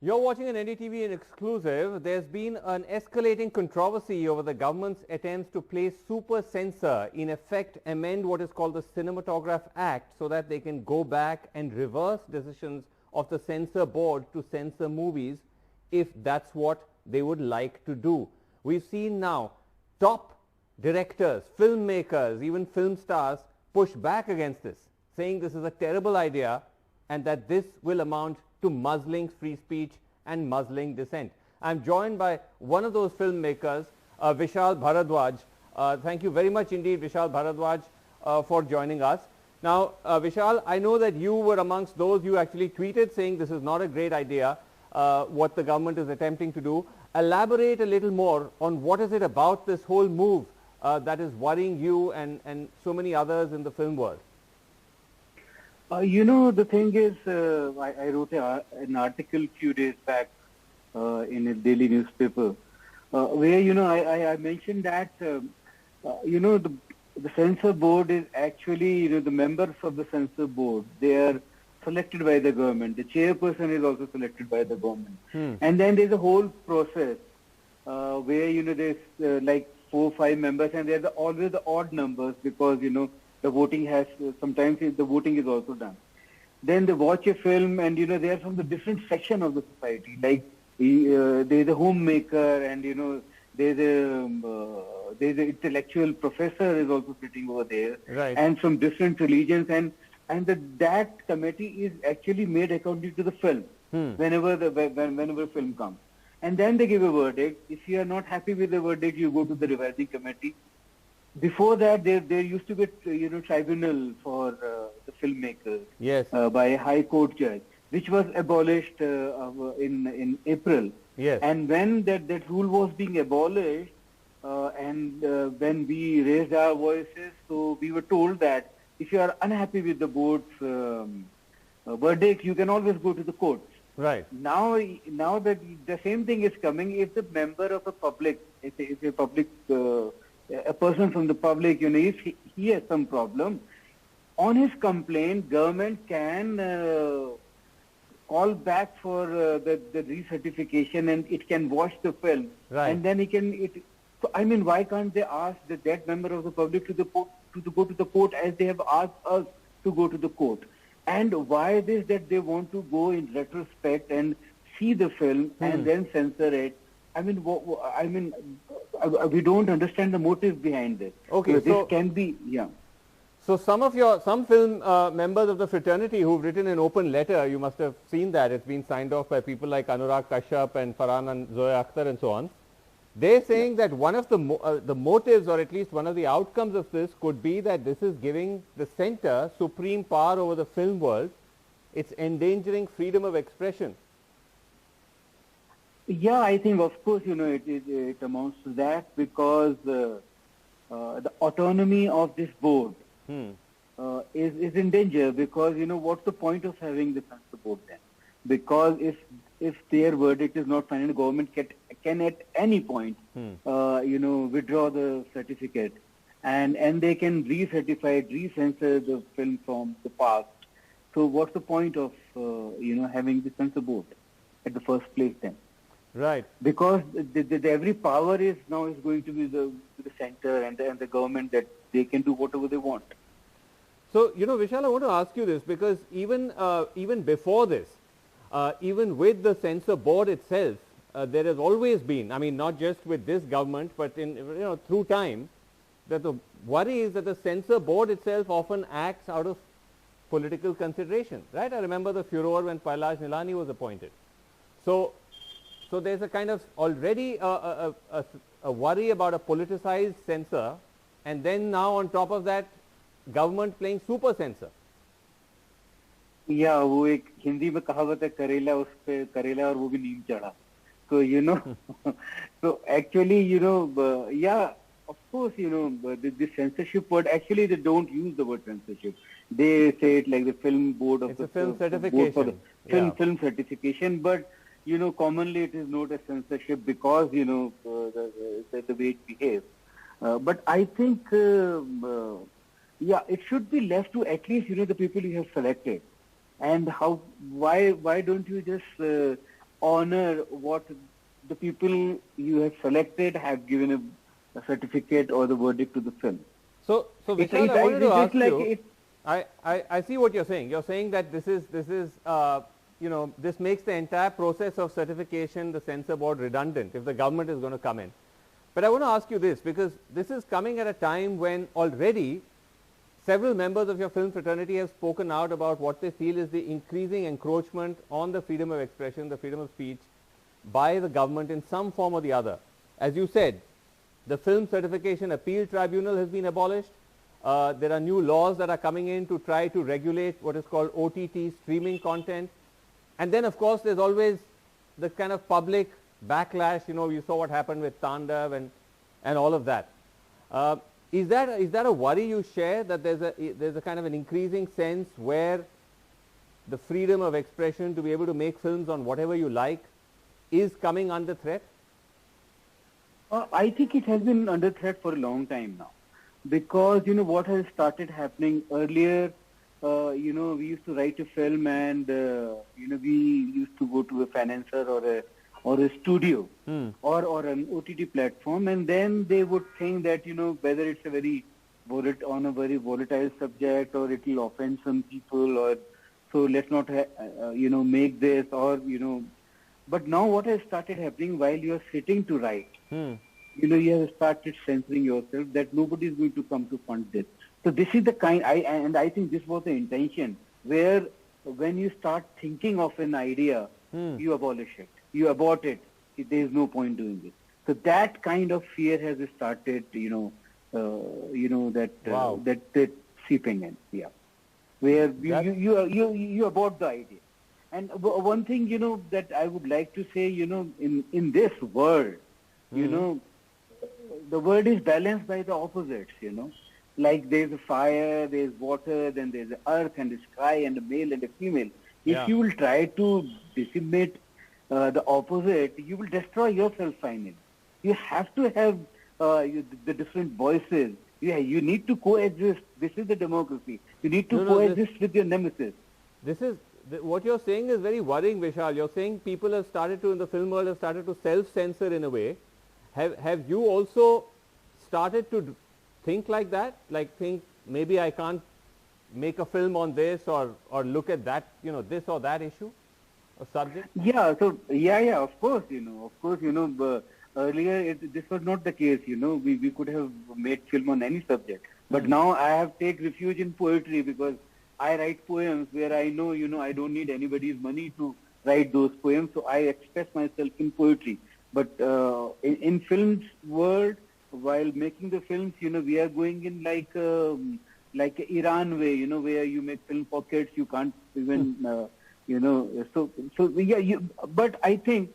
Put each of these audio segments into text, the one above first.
You're watching an NDTV in exclusive. There's been an escalating controversy over the government's attempts to place super censor, in effect amend what is called the Cinematograph Act so that they can go back and reverse decisions of the censor board to censor movies if that's what they would like to do. We've seen now top directors, filmmakers, even film stars push back against this, saying this is a terrible idea and that this will amount to muzzling free speech and muzzling dissent. I'm joined by one of those filmmakers, Vishal Bharadwaj. Thank you very much indeed, Vishal Bharadwaj, for joining us. Now, Vishal, I know that you were amongst those who actually tweeted saying this is not a great idea, what the government is attempting to do. Elaborate a little more on what is it about this whole move that is worrying you and so many others in the film world. The thing is, I wrote an article a few days back in a daily newspaper where, I mentioned that, the censor board is actually, the members of the censor board, they are selected by the government. The chairperson is also selected by the government. And then there's a whole process where, there's like 4 or 5 members, and they're always the odd numbers because, the voting has, sometimes the voting is also done. Then they watch a film and, they are from the different section of the society. Like, there's a homemaker and, there's a intellectual professor is also sitting over there. Right. And from different religions. And that committee is actually made according to the film whenever film comes. And then they give a verdict. If you are not happy with the verdict, you go to the revising committee. Before that, there used to be, tribunal for the filmmakers. Yes. By a high court judge, which was abolished in April. Yes. And when that rule was being abolished, and when we raised our voices, so we were told that if you are unhappy with the board's verdict, you can always go to the courts. Right. Now that the same thing is coming, if the member of the public, if a public a person from the public, if he has some problem, on his complaint, government can call back for the recertification, and it can watch the film. Right. And then why can't they ask that member of the public to go to the court as they have asked us to go to the court? And why is it that they want to go in retrospect and see the film and then censor it? We don't understand the motive behind this. Okay, so this can be, So some film members of the fraternity who've written an open letter, you must have seen that. It's been signed off by people like Anurag Kashyap and Farhan and Zoya Akhtar and so on. They're saying that one of the motives, or at least one of the outcomes of this, could be that this is giving the center supreme power over the film world. It's endangering freedom of expression. Yeah, I think, of course, it amounts to that because the autonomy of this board is in danger because, what's the point of having the censor board then? Because if their verdict is not final, government can at any point, withdraw the certificate and they can recertify it, re-censor the film from the past. So what's the point of, having the censor board at the first place then? Right. Because every power is going to be the center and the government, that they can do whatever they want. So, Vishal, I want to ask you this because even before this, even with the censor board itself, there has always been, not just with this government, but through time, that the worry is that the censor board itself often acts out of political consideration, right? I remember the furor when Pailaj Nilani was appointed. So there's a kind of already a worry about a politicized censor, and then now on top of that, government playing super censor. Yeah, वो एक हिंदी में कहावत है, करेला उस पे करेला और वो भी नीम चढ़ा. So so actually of course the censorship word, actually they don't use the word censorship. They say it like the film board of the film certification. For the film certification, but commonly it is not a censorship because the way it behaves. But I think it should be left to at least the people you have selected. And why don't you just honor what the people you have selected have given a certificate or the verdict to the film. So Vishal, I wanted to ask like you. I see what you're saying. You're saying that this is this makes the entire process of certification, the censor board, redundant if the government is going to come in. But I want to ask you this, because this is coming at a time when already several members of your film fraternity have spoken out about what they feel is the increasing encroachment on the freedom of expression, the freedom of speech by the government in some form or the other. As you said, the Film Certification Appeal Tribunal has been abolished. There are new laws that are coming in to try to regulate what is called OTT streaming content. And then, of course, there's always the kind of public backlash. You saw what happened with Tandav and all of that. Is that a worry you share, that there's a kind of an increasing sense where the freedom of expression to be able to make films on whatever you like is coming under threat? I think it has been under threat for a long time now, because what has started happening earlier. We used to write a film, and we used to go to a financer or a studio or an OTT platform, and then they would think that whether it's a very volatile subject, or it will offend some people, or so let's not make this, or But now what has started happening while you are sitting to write, you have started censoring yourself that nobody is going to come to fund this. So this is the kind, I think this was the intention, where when you start thinking of an idea, you abolish it, you abort it. There is no point doing it. So that kind of fear has started, that seeping in, where you abort the idea. And one thing, that I would like to say, in this world, the world is balanced by the opposites, Like there's a fire, there's water, then there's the earth and the sky and a male and a female. If you will try to decimate the opposite, you will destroy yourself finally. You have to have the different voices. You need to coexist. This is the democracy. You need to coexist with your nemesis. What you're saying is very worrying, Vishal. You're saying people have started to, in the film world, have started to self-censor in a way. Have you also started to think like that? Like think maybe I can't make a film on this or look at that, this or that issue or subject? Of course, earlier this was not the case, we could have made film on any subject. But now I have taken refuge in poetry, because I write poems where I know, I don't need anybody's money to write those poems, so I express myself in poetry. But in films world, while making the films, we are going in like Iran way, where you make film pockets, you can't even, but I think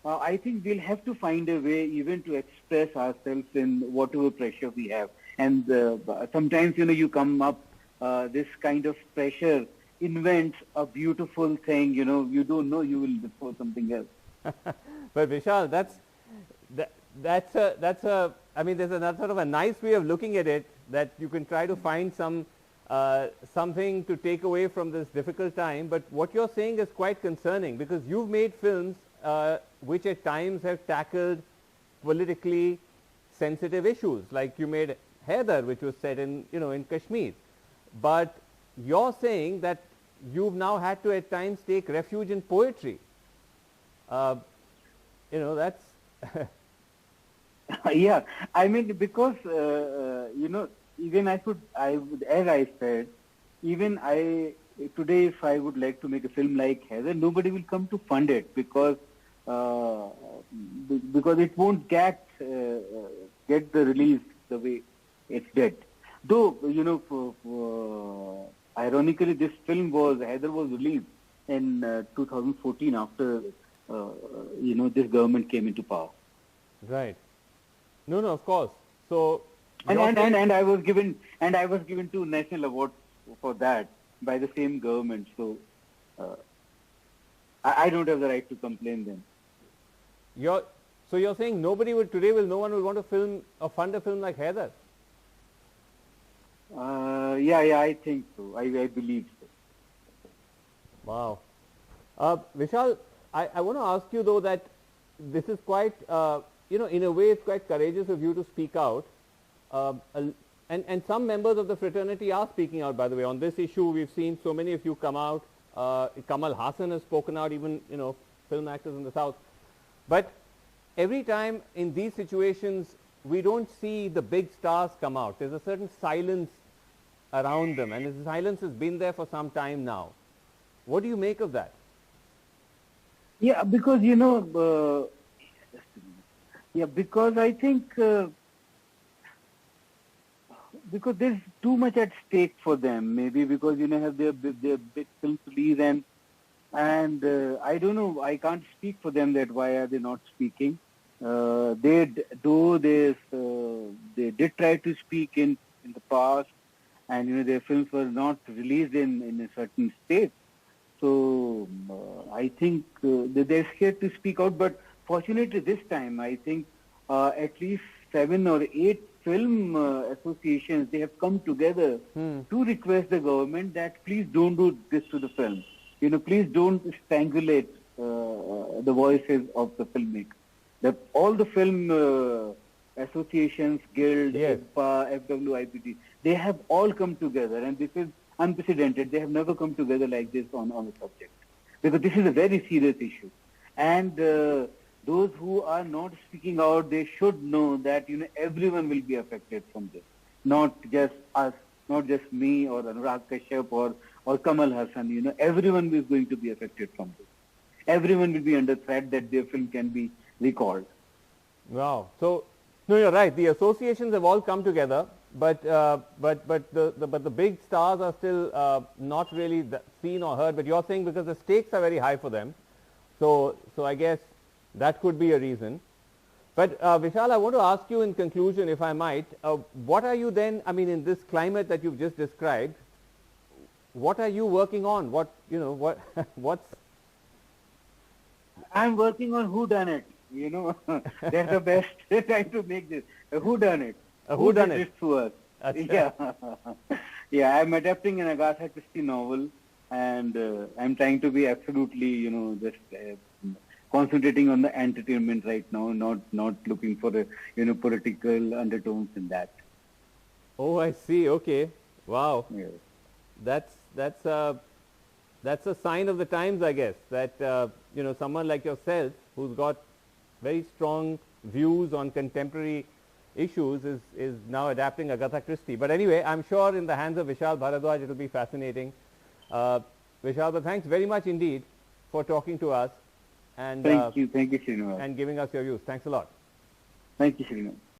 we'll have to find a way even to express ourselves in whatever pressure we have. And sometimes, you come up, this kind of pressure invents a beautiful thing, you don't know, you will look for something else. But Vishal, that's a, I mean, there's another sort of a nice way of looking at it, that you can try to find something to take away from this difficult time. But what you're saying is quite concerning, because you've made films which at times have tackled politically sensitive issues, like you made Haider, which was set in Kashmir. But you're saying that you've now had to at times take refuge in poetry. That's yeah, I mean, because even as I said, even today, if I would like to make a film like Haider, nobody will come to fund it, because it won't get the release the way it's did. Though ironically, this film Haider was released in 2014 after this government came into power. Right. No, of course. So and I was given 2 national awards for that by the same government. So I don't have the right to complain then. So you're saying no one will want to film or fund a film like Haider? I think so. I believe so. Wow. Vishal, I want to ask you though that this is quite, in a way it's quite courageous of you to speak out. And some members of the fraternity are speaking out, by the way. On this issue, we've seen so many of you come out. Kamal Haasan has spoken out, even, film actors in the South. But every time in these situations, we don't see the big stars come out. There's a certain silence around them, and the silence has been there for some time now. What do you make of that? Yeah, because, because I think, because there's too much at stake for them, maybe because, have their big film release and I don't know, I can't speak for them that why are they not speaking. They did try to speak in the past, and their films were not released in a certain state. So I think they're scared to speak out. But fortunately, this time I think at least 7 or 8 film associations, they have come together to request the government that please don't do this to the film. Please don't strangulate the voices of the filmmaker. All the film associations, Guild, yes. IFPA, FWIPT, they have all come together, and this is unprecedented. They have never come together like this on a subject, because this is a very serious issue. And those who are not speaking out, they should know that everyone will be affected from this, not just us, not just me or Anurag Kashyap or Kamal Haasan. Everyone is going to be affected from this. Everyone will be under threat that their film can be recalled. Wow. So, no, you're right. The associations have all come together, but the big stars are still not really seen or heard. But you're saying because the stakes are very high for them, so I guess that could be a reason. But Vishal, I want to ask you in conclusion, if I might, what are you then? I mean, in this climate that you've just described, what are you working on? What's? I'm working on whodunit. That's the best time to make this. A whodunit. Who done it? This to us? Yeah. Yeah, I'm adapting an Agatha Christie novel, and I'm trying to be absolutely, just concentrating on the entertainment right now, not looking for political undertones in that. Oh, I see. Okay. Wow. Yeah. That's a sign of the times, I guess, that someone like yourself who's got very strong views on contemporary issues is now adapting Agatha Christie. But anyway, I'm sure in the hands of Vishal Bharadwaj it will be fascinating. Vishal, but thanks very much indeed for talking to us and Thank you, Srinivas. and giving us your views. Thanks a lot. Thank you, Srinivas.